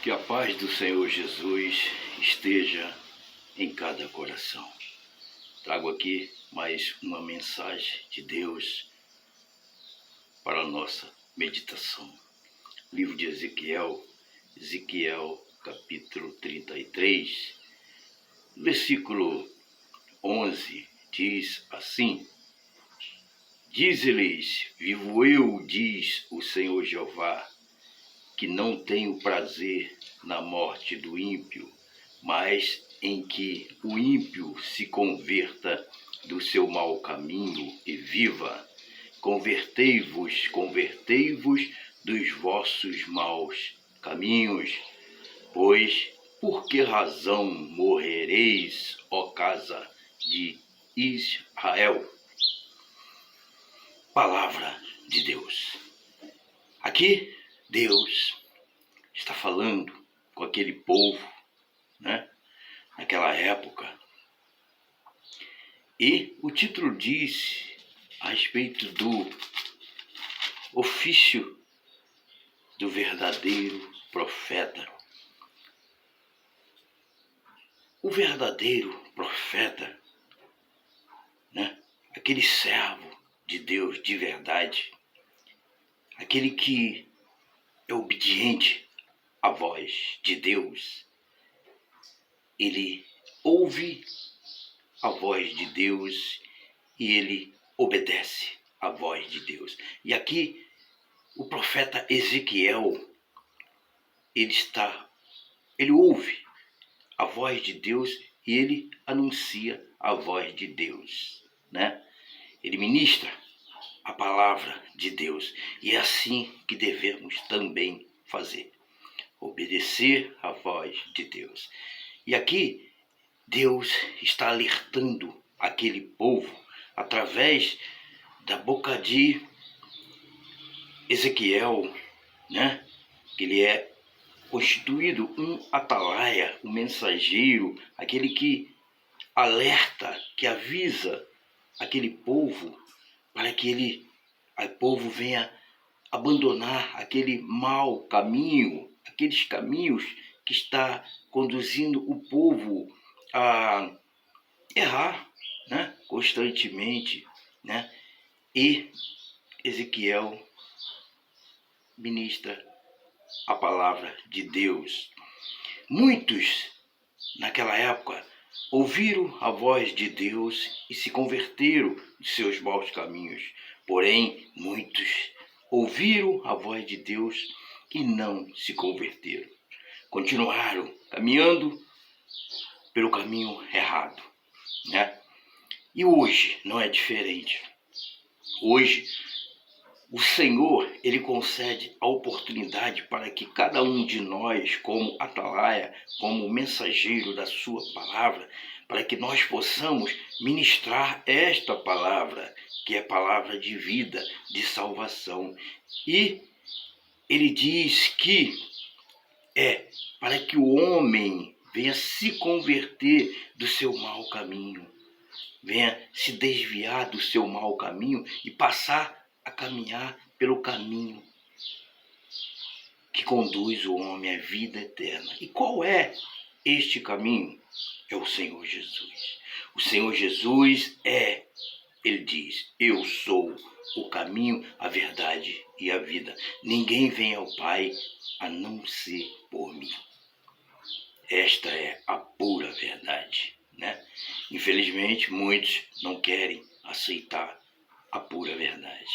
Que a paz do Senhor Jesus esteja em cada coração. Trago aqui mais uma mensagem de Deus para a nossa meditação. Livro de Ezequiel, capítulo 33, versículo 11, diz assim: Dize-lhes, vivo eu, diz o Senhor Jeová, que não tenho prazer na morte do ímpio, mas em que o ímpio se converta do seu mau caminho e viva. Convertei-vos dos vossos maus caminhos, pois por que razão morrereis, ó casa de Israel? Palavra de Deus. Aqui Deus está falando com aquele povo, né? Naquela época. E o título diz a respeito do ofício do verdadeiro profeta. O verdadeiro profeta, né? Aquele servo de Deus de verdade, aquele que é obediente à voz de Deus, ele ouve a voz de Deus e ele obedece à voz de Deus. E aqui o profeta Ezequiel, ele ouve a voz de Deus e ele anuncia a voz de Deus, né? Ele ministra a palavra de Deus, e é assim que devemos também fazer, obedecer à voz de Deus. E aqui Deus está alertando aquele povo através da boca de Ezequiel, né? Que ele é constituído um atalaia, um mensageiro, aquele que alerta, que avisa aquele povo para que o povo venha abandonar aquele mau caminho, aqueles caminhos que está conduzindo o povo a errar, né? Constantemente, né? E Ezequiel ministra a palavra de Deus. Muitos naquela época ouviram a voz de Deus e se converteram de seus maus caminhos. Porém, muitos ouviram a voz de Deus e não se converteram. Continuaram caminhando pelo caminho errado, né? E hoje não é diferente. Hoje, o Senhor, ele concede a oportunidade para que cada um de nós, como atalaia, como mensageiro da sua palavra, para que nós possamos ministrar esta palavra, que é palavra de vida, de salvação. E ele diz que é para que o homem venha se converter do seu mau caminho, venha se desviar do seu mau caminho e passar a caminhar pelo caminho que conduz o homem à vida eterna. E qual é este caminho? É o Senhor Jesus. O Senhor Jesus ele diz, eu sou o caminho, a verdade e a vida. Ninguém vem ao Pai a não ser por mim. Esta é a pura verdade, né? Infelizmente, muitos não querem aceitar a pura verdade.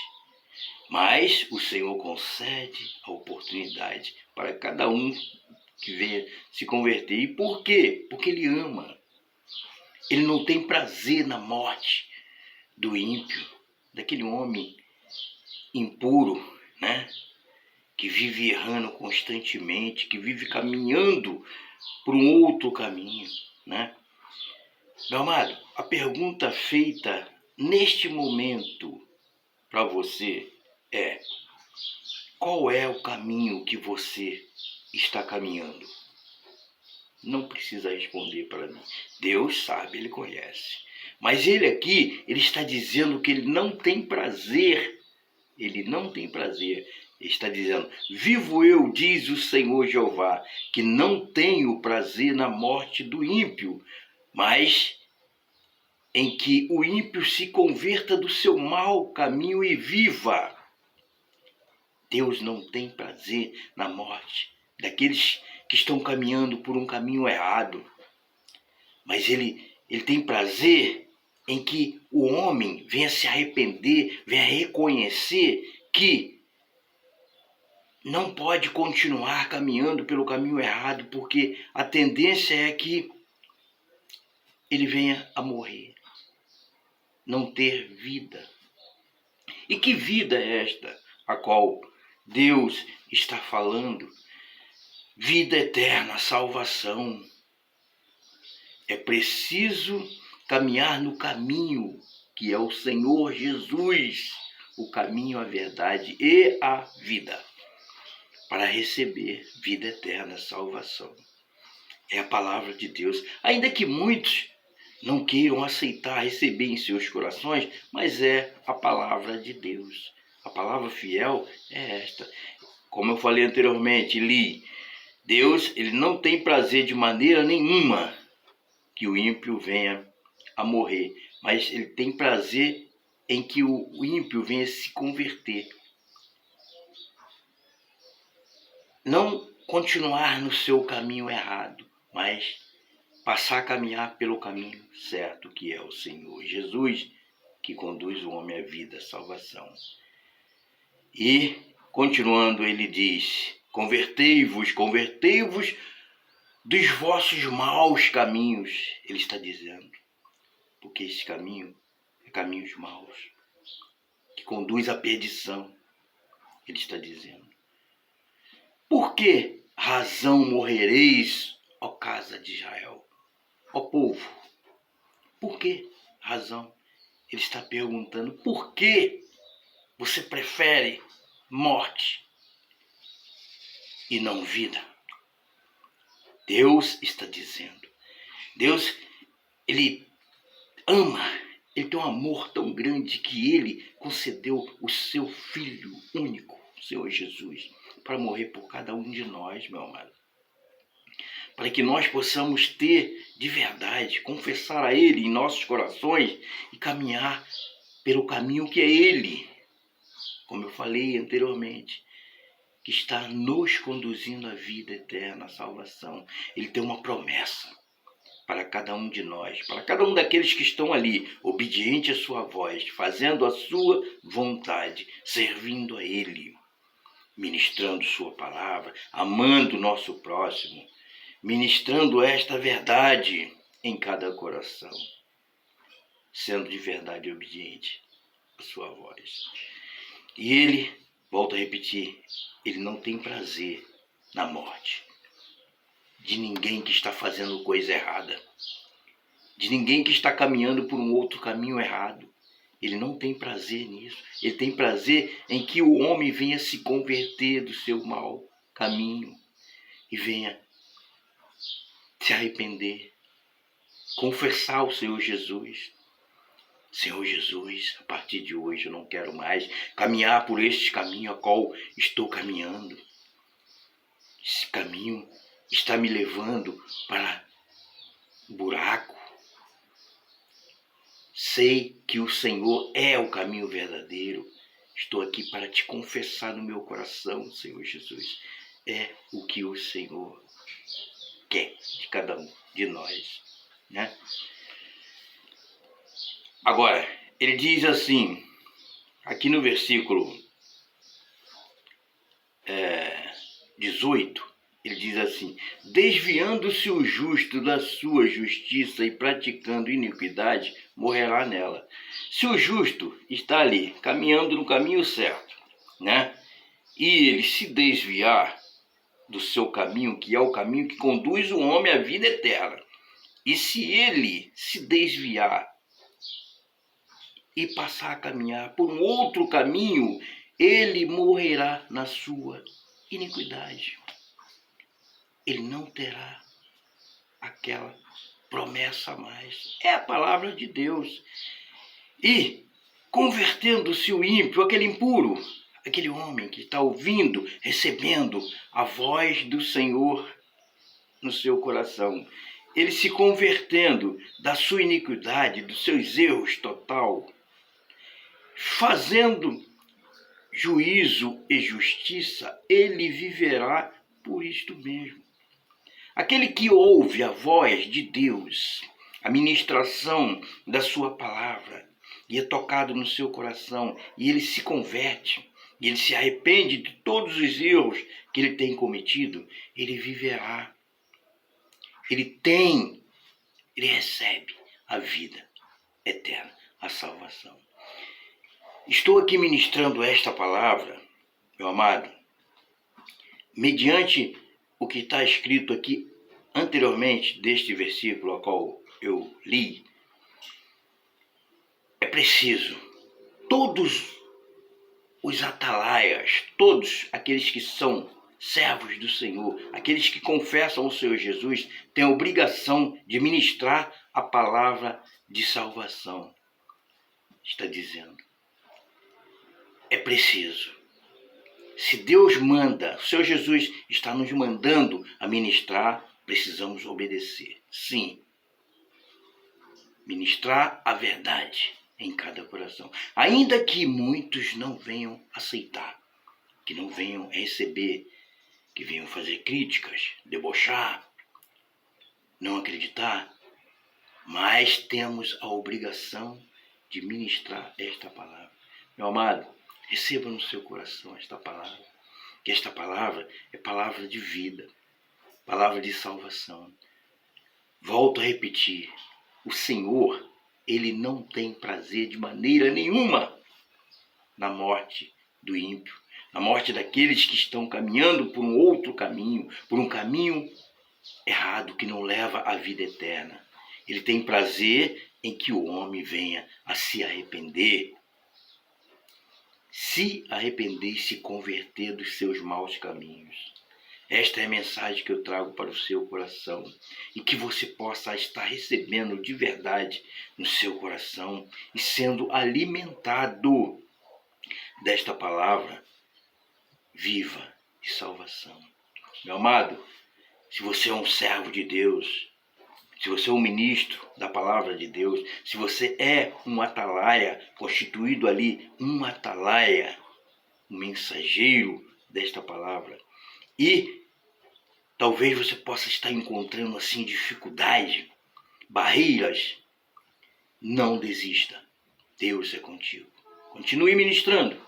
Mas o Senhor concede a oportunidade para cada um que venha se converter. E por quê? Porque Ele ama. Ele não tem prazer na morte do ímpio, daquele homem impuro, né? Que vive errando constantemente, que vive caminhando por um outro caminho, né? Meu amado, a pergunta feita neste momento para você é: qual é o caminho que você está caminhando? Não precisa responder para mim. Deus sabe, Ele conhece. Mas Ele aqui, Ele está dizendo que Ele não tem prazer Ele está dizendo: vivo eu, diz o Senhor Jeová, que não tenho prazer na morte do ímpio, mas em que o ímpio se converta do seu mau caminho e viva. Deus não tem prazer na morte daqueles que estão caminhando por um caminho errado, mas ele tem prazer em que o homem venha se arrepender, venha reconhecer que não pode continuar caminhando pelo caminho errado, porque a tendência é que ele venha a morrer, não ter vida. E que vida é esta a qual Deus está falando? Vida eterna, salvação. É preciso caminhar no caminho que é o Senhor Jesus, o caminho, a verdade e a vida, para receber vida eterna, salvação. É a palavra de Deus. Ainda que muitos não queiram aceitar, receber em seus corações, mas é a palavra de Deus. A palavra fiel é esta. Como eu falei anteriormente, Deus, ele não tem prazer de maneira nenhuma que o ímpio venha a morrer, mas ele tem prazer em que o ímpio venha se converter. Não continuar no seu caminho errado, mas passar a caminhar pelo caminho certo, que é o Senhor Jesus, que conduz o homem à vida, à salvação. E, continuando, ele diz: convertei-vos dos vossos maus caminhos. Ele está dizendo, porque esse caminho é caminhos maus, que conduz à perdição. Ele está dizendo: por que razão morrereis, ó casa de Israel, ó povo? Por que razão? Ele está perguntando: por que você prefere morte e não vida? Deus está dizendo. Deus, ele ama, ele tem um amor tão grande que ele concedeu o seu Filho único, o Senhor Jesus, para morrer por cada um de nós, meu amado. Para que nós possamos ter de verdade, confessar a Ele em nossos corações e caminhar pelo caminho que é Ele, como eu falei anteriormente, que está nos conduzindo à vida eterna, à salvação. Ele tem uma promessa para cada um de nós, para cada um daqueles que estão ali, obediente à sua voz, fazendo a sua vontade, servindo a Ele, ministrando sua palavra, amando o nosso próximo, ministrando esta verdade em cada coração, sendo de verdade obediente à sua voz. E ele, volto a repetir, ele não tem prazer na morte de ninguém que está fazendo coisa errada, de ninguém que está caminhando por um outro caminho errado. Ele não tem prazer nisso. Ele tem prazer em que o homem venha se converter do seu mau caminho e venha se arrepender, confessar ao Senhor Jesus: Senhor Jesus, a partir de hoje eu não quero mais caminhar por este caminho a qual estou caminhando. Esse caminho está me levando para o buraco. Sei que o Senhor é o caminho verdadeiro. Estou aqui para te confessar no meu coração, Senhor Jesus. É o que o Senhor quer de cada um de nós, né? Agora, ele diz assim, aqui no versículo 18, ele diz assim: desviando-se o justo da sua justiça e praticando iniquidade, morrerá nela. Se o justo está ali, caminhando no caminho certo, né? E ele se desviar do seu caminho, que é o caminho que conduz o homem à vida eterna, e se ele se desviar e passar a caminhar por um outro caminho, ele morrerá na sua iniquidade. Ele não terá aquela promessa a mais. É a palavra de Deus. E convertendo-se o ímpio, aquele impuro, aquele homem que está ouvindo, recebendo a voz do Senhor no seu coração, ele se convertendo da sua iniquidade, dos seus erros total, fazendo juízo e justiça, ele viverá por isto mesmo. Aquele que ouve a voz de Deus, a ministração da sua palavra, e é tocado no seu coração, e ele se converte, e ele se arrepende de todos os erros que ele tem cometido, ele viverá. Ele recebe a vida eterna, a salvação. Estou aqui ministrando esta palavra, meu amado, mediante o que está escrito aqui anteriormente deste versículo ao qual eu li. É preciso todos os atalaias, todos aqueles que são servos do Senhor, aqueles que confessam o Senhor Jesus, têm a obrigação de ministrar a palavra de salvação. Está dizendo. É preciso. Se Deus manda, o Senhor Jesus está nos mandando a ministrar, precisamos obedecer. Sim. Ministrar a verdade em cada coração. Ainda que muitos não venham aceitar, que não venham receber, que venham fazer críticas, debochar, não acreditar, mas temos a obrigação de ministrar esta palavra. Meu amado, receba no seu coração esta palavra, que esta palavra é palavra de vida, palavra de salvação. Volto a repetir, o Senhor, Ele não tem prazer de maneira nenhuma na morte do ímpio, na morte daqueles que estão caminhando por um outro caminho, por um caminho errado que não leva à vida eterna. Ele tem prazer em que o homem venha a se arrepender e se converter dos seus maus caminhos. Esta é a mensagem que eu trago para o seu coração e que você possa estar recebendo de verdade no seu coração e sendo alimentado desta palavra viva de salvação. Meu amado, se você é um servo de Deus, se você é um ministro da palavra de Deus, se você é um atalaia, constituído ali um atalaia, um mensageiro desta palavra, e talvez você possa estar encontrando assim dificuldade, barreiras, não desista. Deus é contigo. Continue ministrando,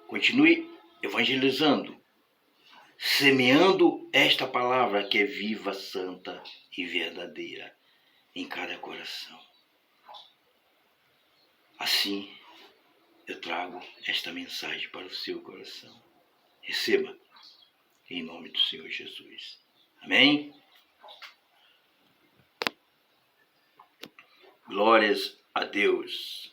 continue evangelizando, semeando esta palavra que é viva, santa e verdadeira em cada coração. Assim, eu trago esta mensagem para o seu coração. Receba, em nome do Senhor Jesus. Amém? Glórias a Deus.